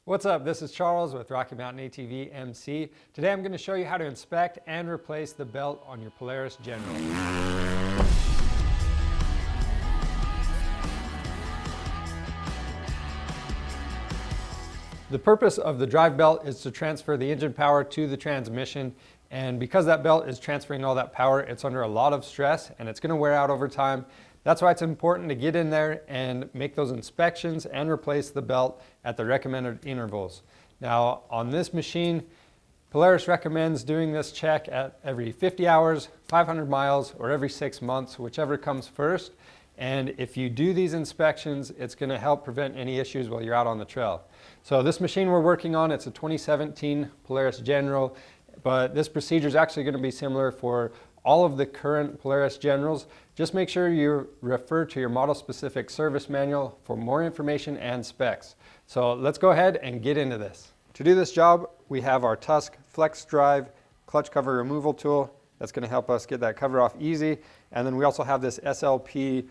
What's up? This is Charles with Rocky Mountain ATV MC. Today I'm going to show you how to inspect and replace the belt on your Polaris General. The purpose of the drive belt is to transfer the engine power to the transmission, and because that belt is transferring all that power, it's under a lot of stress and it's going to wear out over time. That's why it's important to get in there and make those inspections and replace the belt at the recommended intervals. Now on this machine, Polaris recommends doing this check at every 50 hours, 500 miles, or every 6 months, whichever comes first. And if you do these inspections, it's going to help prevent any issues while you're out on the trail. So this machine we're working on, it's a 2017 Polaris General, but this procedure is actually going to be similar for all of the current Polaris Generals. Just make sure you refer to your model-specific service manual for more information and specs. So let's go ahead and get into this. To do this job, we have our Tusk Flex Drive clutch cover removal tool. That's going to help us get that cover off easy. And then we also have this SLP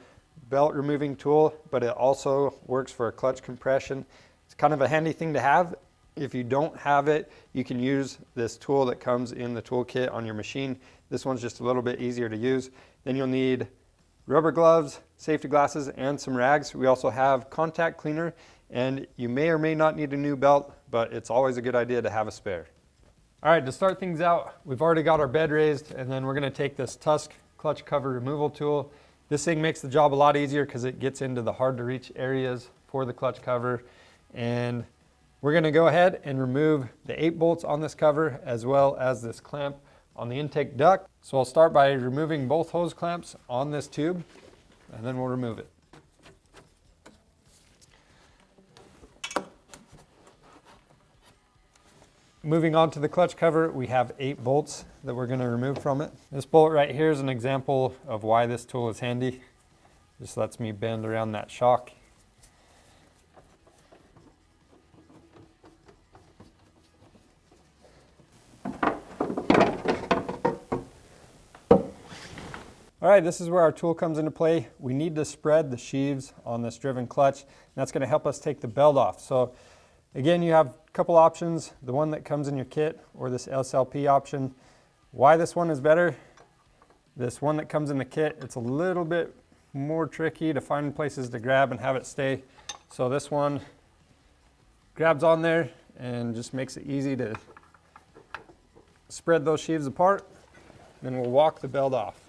belt removing tool, but it also works for clutch compression. It's kind of a handy thing to have. If you don't have it, you can use this tool that comes in the toolkit on your machine. This one's just a little bit easier to use. Then you'll need rubber gloves, safety glasses, and some rags. We also have contact cleaner, and you may or may not need a new belt, but it's always a good idea to have a spare. All right, to start things out, we've already got our bed raised, and then we're going to take this Tusk clutch cover removal tool. This thing makes the job a lot easier because it gets into the hard to reach areas for the clutch cover. And we're going to go ahead and remove the 8 bolts on this cover as well as this clamp on the intake duct. So I'll start by removing both hose clamps on this tube, and then we'll remove it. Moving on to the clutch cover, we have 8 bolts that we're going to remove from it. This bolt right here is an example of why this tool is handy. Just lets me bend around that shock. All right, this is where our tool comes into play. We need to spread the sheaves on this driven clutch, and that's going to help us take the belt off. So again, you have a couple options, the one that comes in your kit or this SLP option. Why this one is better? This one that comes in the kit, it's a little bit more tricky to find places to grab and have it stay. So this one grabs on there and just makes it easy to spread those sheaves apart. Then we'll walk the belt off.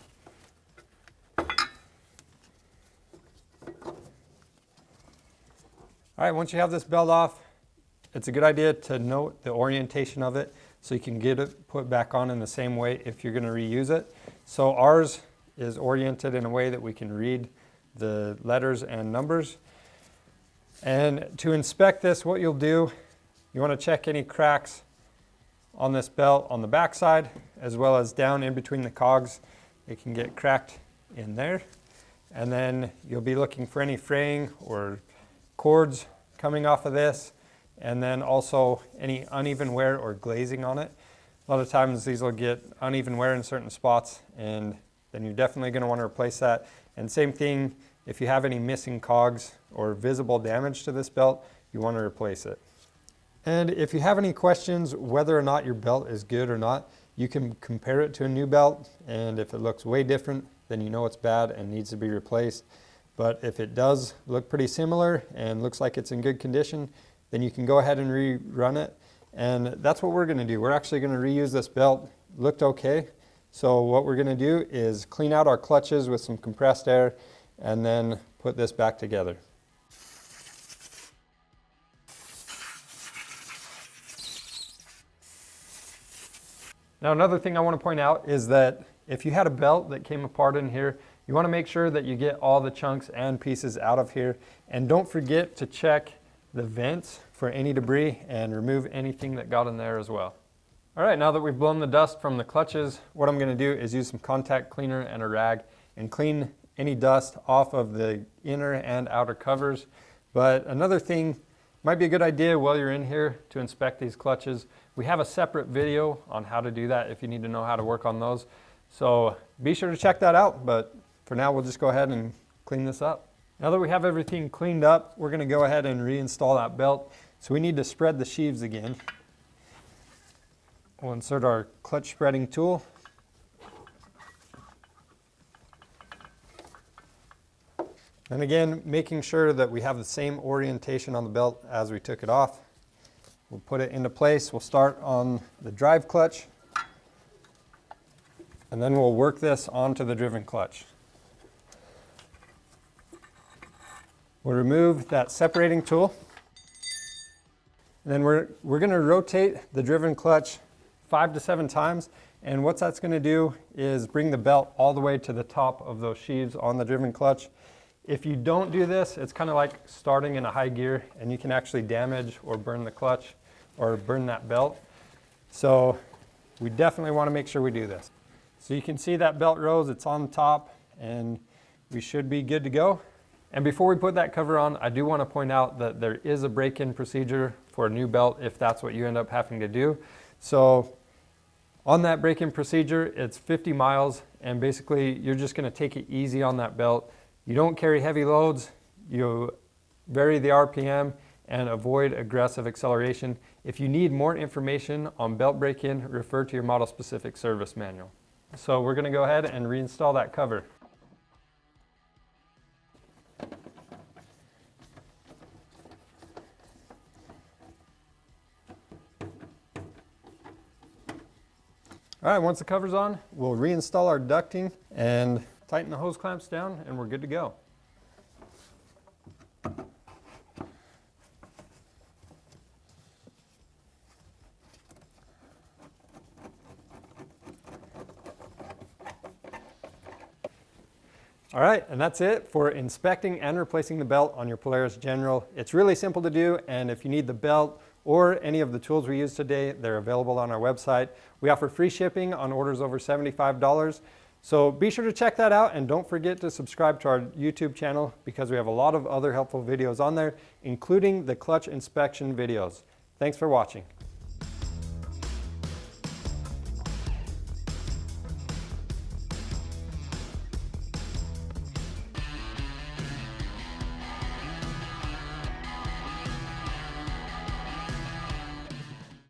All right, once you have this belt off, it's a good idea to note the orientation of it so you can get it put back on in the same way if you're going to reuse it. So ours is oriented in a way that we can read the letters and numbers. And to inspect this, what you'll do, you want to check any cracks on this belt on the back side as well as down in between the cogs. It can get cracked in there. And then you'll be looking for any fraying or cords coming off of this, and then also any uneven wear or glazing on it. A lot of times these will get uneven wear in certain spots, and then you're definitely going to want to replace that. And same thing, if you have any missing cogs or visible damage to this belt, you want to replace it. And if you have any questions whether or not your belt is good or not, you can compare it to a new belt, and if it looks way different, then you know it's bad and needs to be replaced. But if it does look pretty similar and looks like it's in good condition, then you can go ahead and rerun it. And that's what we're going to do. We're actually going to reuse this belt. Looked okay. So what we're going to do is clean out our clutches with some compressed air and then put this back together. Now another thing I want to point out is that if you had a belt that came apart in here, you want to make sure that you get all the chunks and pieces out of here. And don't forget to check the vents for any debris and remove anything that got in there as well. All right, now that we've blown the dust from the clutches, what I'm going to do is use some contact cleaner and a rag and clean any dust off of the inner and outer covers. But another thing might be a good idea while you're in here to inspect these clutches. We have a separate video on how to do that if you need to know how to work on those. So be sure to check that out, but for now we'll just go ahead and clean this up. Now that we have everything cleaned up, we're going to go ahead and reinstall that belt. So we need to spread the sheaves again. We'll insert our clutch spreading tool. And again, making sure that we have the same orientation on the belt as we took it off. We'll put it into place. We'll start on the drive clutch, and then we'll work this onto the driven clutch. We'll remove that separating tool. And then we're going to rotate the driven clutch 5 to 7 times. And what that's going to do is bring the belt all the way to the top of those sheaves on the driven clutch. If you don't do this, it's kind of like starting in a high gear, and you can actually damage or burn the clutch or burn that belt. So we definitely want to make sure we do this. So you can see that belt rose, it's on top, and we should be good to go. And before we put that cover on, I do want to point out that there is a break-in procedure for a new belt if that's what you end up having to do. So on that break-in procedure, it's 50 miles, and basically you're just going to take it easy on that belt. You don't carry heavy loads, you vary the RPM, and avoid aggressive acceleration. If you need more information on belt break-in, refer to your model-specific service manual. So we're going to go ahead and reinstall that cover. All right, once the cover's on, we'll reinstall our ducting and tighten the hose clamps down, and we're good to go. All right, and that's it for inspecting and replacing the belt on your Polaris General. It's really simple to do, and if you need the belt or any of the tools we use today, they're available on our website. We offer free shipping on orders over $75. So be sure to check that out, and don't forget to subscribe to our YouTube channel because we have a lot of other helpful videos on there, including the clutch inspection videos. Thanks for watching.